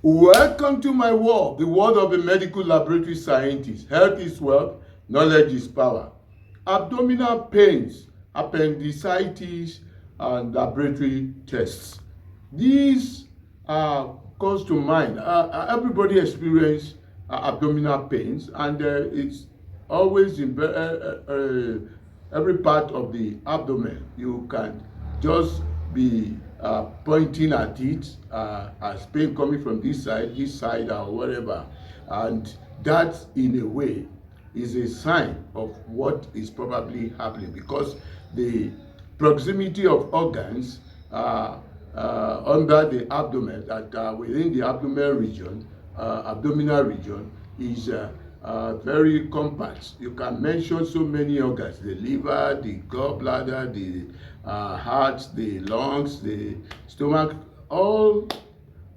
Welcome to my world, the world of a medical laboratory scientist. Health is wealth, knowledge is power. Abdominal pains, appendicitis, and laboratory tests. These comes to mind. Everybody experiences abdominal pains, and it's always in every part of the abdomen. You can just be pointing at it as pain coming from this side, or whatever, and that in a way is a sign of what is probably happening, because the proximity of organs under the abdomen, that within the abdominal region is very compact. You can mention so many organs: the liver, the gallbladder, the heart, the lungs, the stomach, all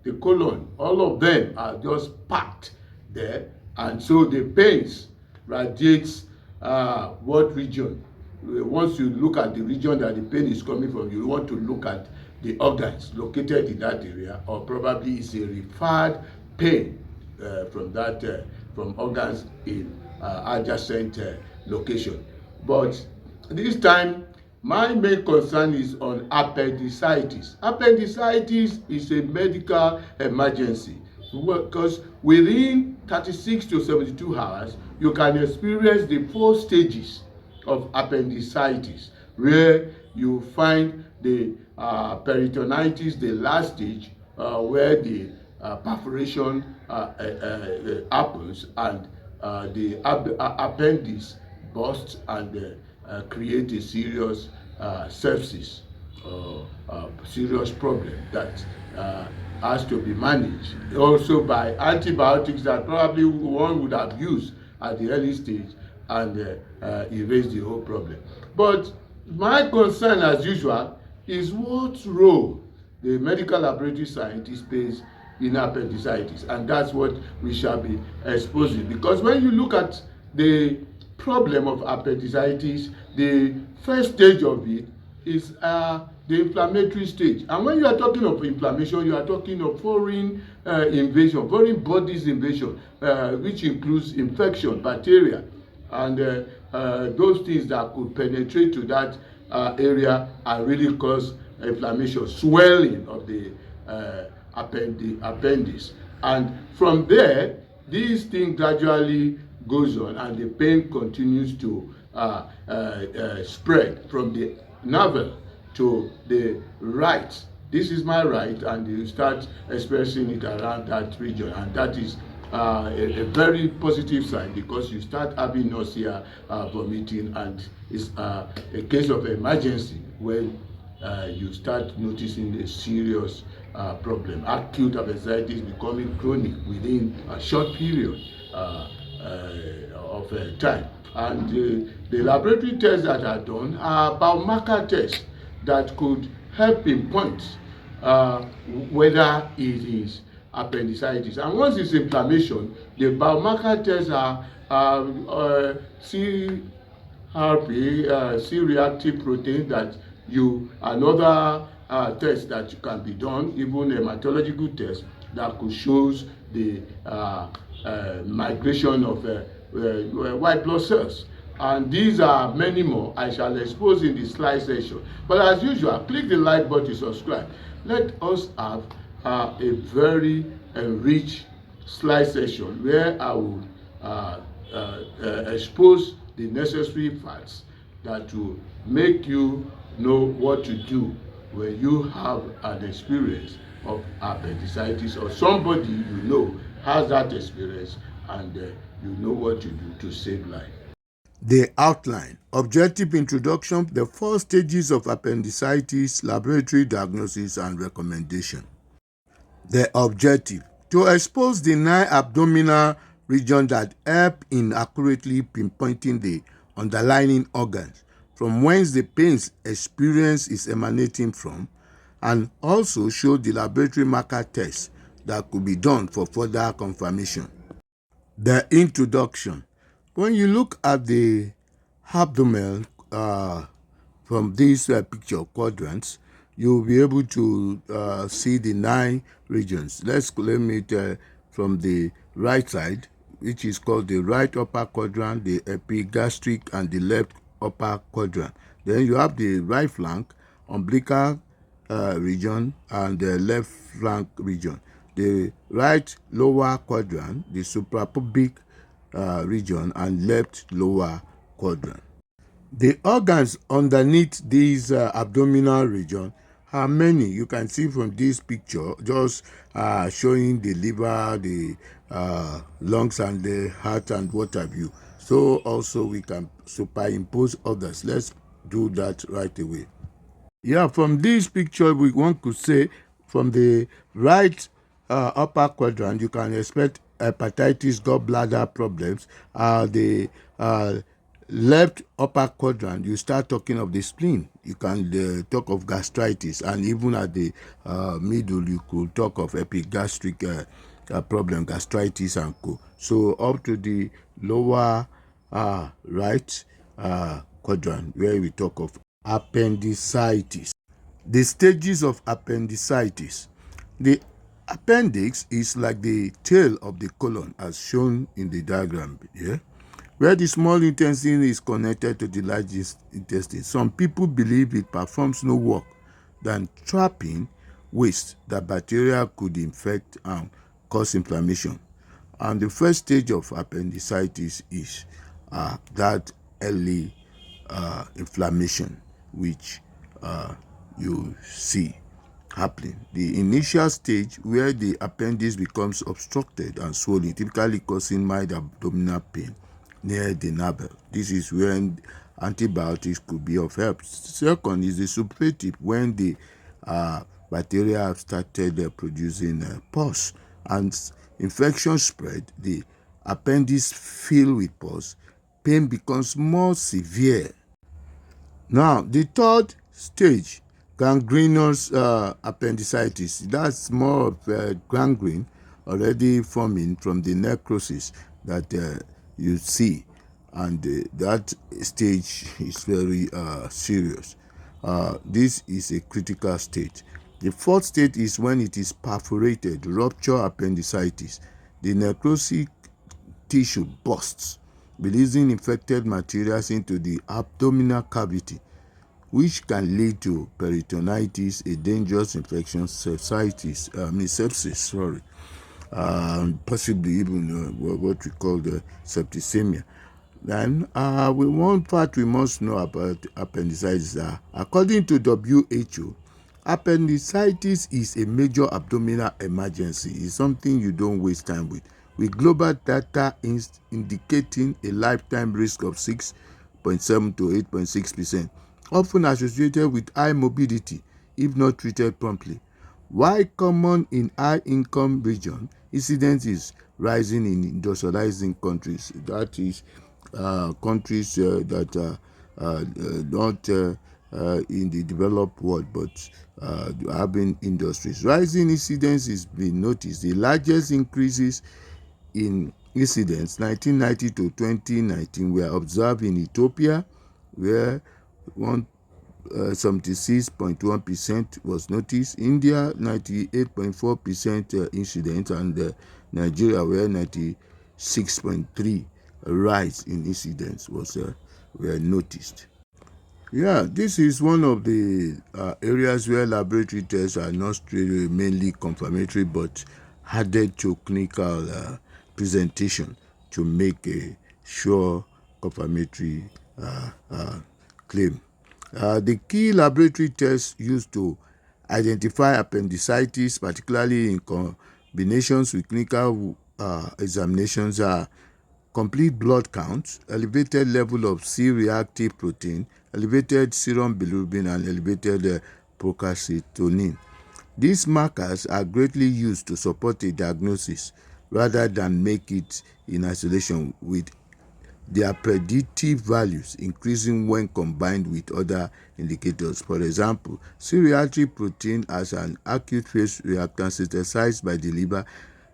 the colon, all of them are just packed there. And so the pains radiates what region. Once you look at the region that the pain is coming from, you want to look at the organs located in that area, or probably it's a referred pain from organs in adjacent location. But this time, my main concern is on appendicitis. Appendicitis is a medical emergency, because within 36 to 72 hours, you can experience the 4 stages of appendicitis, where you find the peritonitis, the last stage, where the perforation happens, and the appendix bursts and create a serious sepsis, serious problem that has to be managed also by antibiotics that probably one would have used at the early stage, and erase the whole problem. But my concern, as usual, is what role the medical laboratory scientist plays in appendicitis, and that's what we shall be exposing. Because when you look at the problem of appendicitis, the first stage of it is the inflammatory stage. And when you are talking of inflammation, you are talking of foreign invasion, foreign bodies invasion, which includes infection, bacteria, and those things that could penetrate to that area and really cause inflammation, swelling of the appendix. And from there, this thing gradually goes on, and the pain continues to spread from the navel to the right. This is my right, and you start expressing it around that region, and that is a very positive sign, because you start having nausea, vomiting, and it's a case of emergency when you start noticing a serious problem. Acute appendicitis becoming chronic within a short period of time. And the laboratory tests that are done are biomarker tests that could help pinpoint whether it is appendicitis. And once it's inflammation, the biomarker tests are CRP, C-reactive protein, that another test that can be done, even a hematological test that could show the migration of white blood cells. And these are many more I shall expose in the slide session. But as usual, click the like button, subscribe. Let us have a very enriched slide session where I will expose the necessary facts that will make you know what to do when you have an experience of appendicitis, or somebody you know has that experience, and you know what to do to save life. The outline: objective introduction, the 4 stages of appendicitis, laboratory diagnosis and recommendation. The objective: to expose the 9 abdominal regions that help in accurately pinpointing the underlying organs from whence the pains experience is emanating from, and also show the laboratory marker tests that could be done for further confirmation. The introduction: when you look at the abdomen from these picture quadrants, you'll be able to see the 9 regions. Let's claim it from the right side, which is called the right upper quadrant, the epigastric, and the left upper quadrant. Then you have the right flank, umbilical region, and the left flank region. The right lower quadrant, the suprapubic region, and left lower quadrant. The organs underneath this abdominal region are many. You can see from this picture, just showing the liver, the lungs, and the heart, and what have you. So also we can superimpose others. Let's do that right away. Yeah, from this picture, one could say from the right upper quadrant, you can expect hepatitis, gallbladder problems. The left upper quadrant, you start talking of the spleen. You can talk of gastritis, and even at the middle, you could talk of epigastric problem, gastritis, and co. So up to the lower right quadrant, where we talk of appendicitis. The stages of appendicitis. The appendix is like the tail of the colon, as shown in the diagram here, where the small intestine is connected to the largest intestine. Some people believe it performs no work than trapping waste that bacteria could infect and cause inflammation. And the first stage of appendicitis is that early inflammation, which you see happening. The initial stage, where the appendix becomes obstructed and swollen, typically causing mild abdominal pain near the navel. This is when antibiotics could be of help. Second is the suppurative, when the bacteria have started producing pus and infection spread, the appendix filled with pus, pain becomes more severe. Now, the third stage, gangrenous appendicitis, that's more of gangrene already forming from the necrosis that you see, and that stage is very serious. This is a critical state. The fourth state is when it is perforated, rupture appendicitis. The necrotic tissue bursts, releasing infected material into the abdominal cavity, which can lead to peritonitis, a dangerous infection, sepsis, possibly even what we call the septicemia. Then one part we must know about appendicitis. According to WHO, appendicitis is a major abdominal emergency. It's something you don't waste time with global data indicating a lifetime risk of 6.7 to 8.6%, often associated with high morbidity if not treated promptly. While common in high-income regions, incidence is rising in industrializing countries. That is, countries that are not in the developed world, but having industries. Rising incidence is being noticed. The largest increases in incidents 1990 to 2019 were observed in Ethiopia, where 76.1% was noticed, India 98.4% incident, and Nigeria, where 96.3% rise in incidents were noticed. Yeah, this is one of the areas where laboratory tests are not really mainly confirmatory, but added to clinical presentation to make a sure confirmatory claim. The key laboratory tests used to identify appendicitis, particularly in combinations with clinical examinations, are complete blood count, elevated level of C-reactive protein, elevated serum bilirubin, and elevated procalcitonin. These markers are greatly used to support a diagnosis rather than make it in isolation, with their predictive values increasing when combined with other indicators. For example, C-reactive protein as an acute phase reactant synthesized by the liver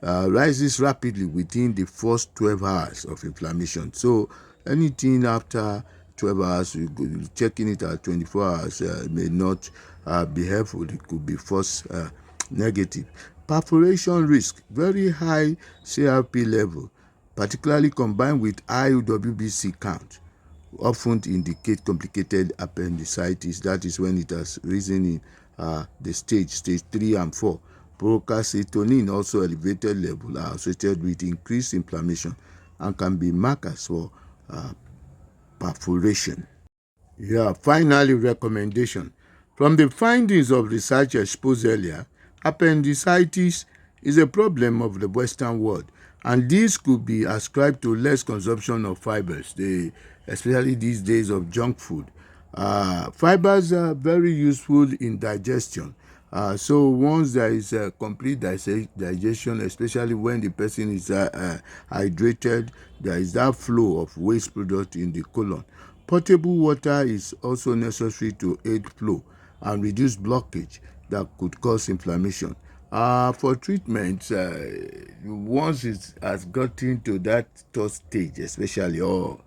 rises rapidly within the first 12 hours of inflammation. So anything after 12 hours, checking it at 24 hours may not be helpful. It could be false negative. Perforation risk, very high CRP level, particularly combined with high WBC count, often indicate complicated appendicitis. That is when it has risen in the stage 3 and 4. Procalcitonin, also elevated level, are associated with increased inflammation and can be markers for perforation. Yeah, finally, recommendation. From the findings of research exposed earlier, appendicitis is a problem of the Western world, and this could be ascribed to less consumption of fibers, especially these days of junk food. Fibers are very useful in digestion. So once there is a complete digestion, especially when the person is hydrated, there is that flow of waste product in the colon. Potable water is also necessary to aid flow and reduce blockage that could cause inflammation. For treatment, once it has gotten to that third stage, especially, or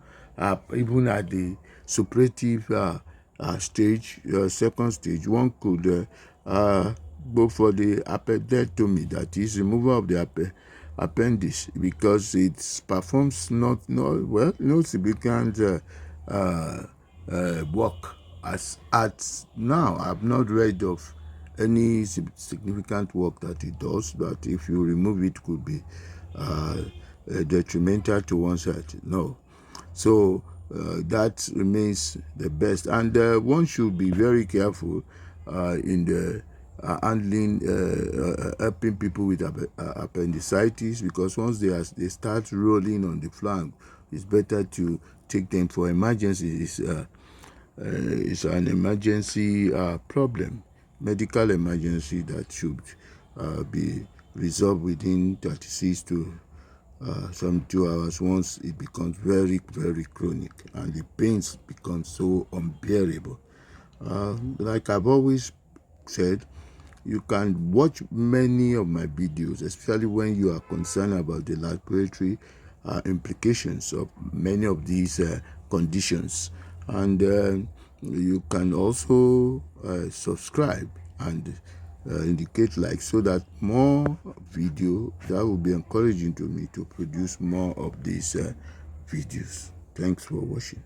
even at the suppurative stage, second stage, one could go for the appendectomy, that is removal of the appendix, because it performs no significant work. As at now, I've not read of any significant work that it does, but if you remove it, could be detrimental to one's health. No. So that remains the best, and one should be very careful in the handling, helping people with appendicitis, because once they start rolling on the flank, it's better to take them for emergency. It's an emergency problem, medical emergency that should be resolved within 36 to 72 hours. Once it becomes very, very chronic and the pains become so unbearable. Like I've always said, you can watch many of my videos, especially when you are concerned about the laboratory implications of many of these conditions. And you can also subscribe and indicate like, so that more video, that will be encouraging to me to produce more of these videos. Thanks for watching.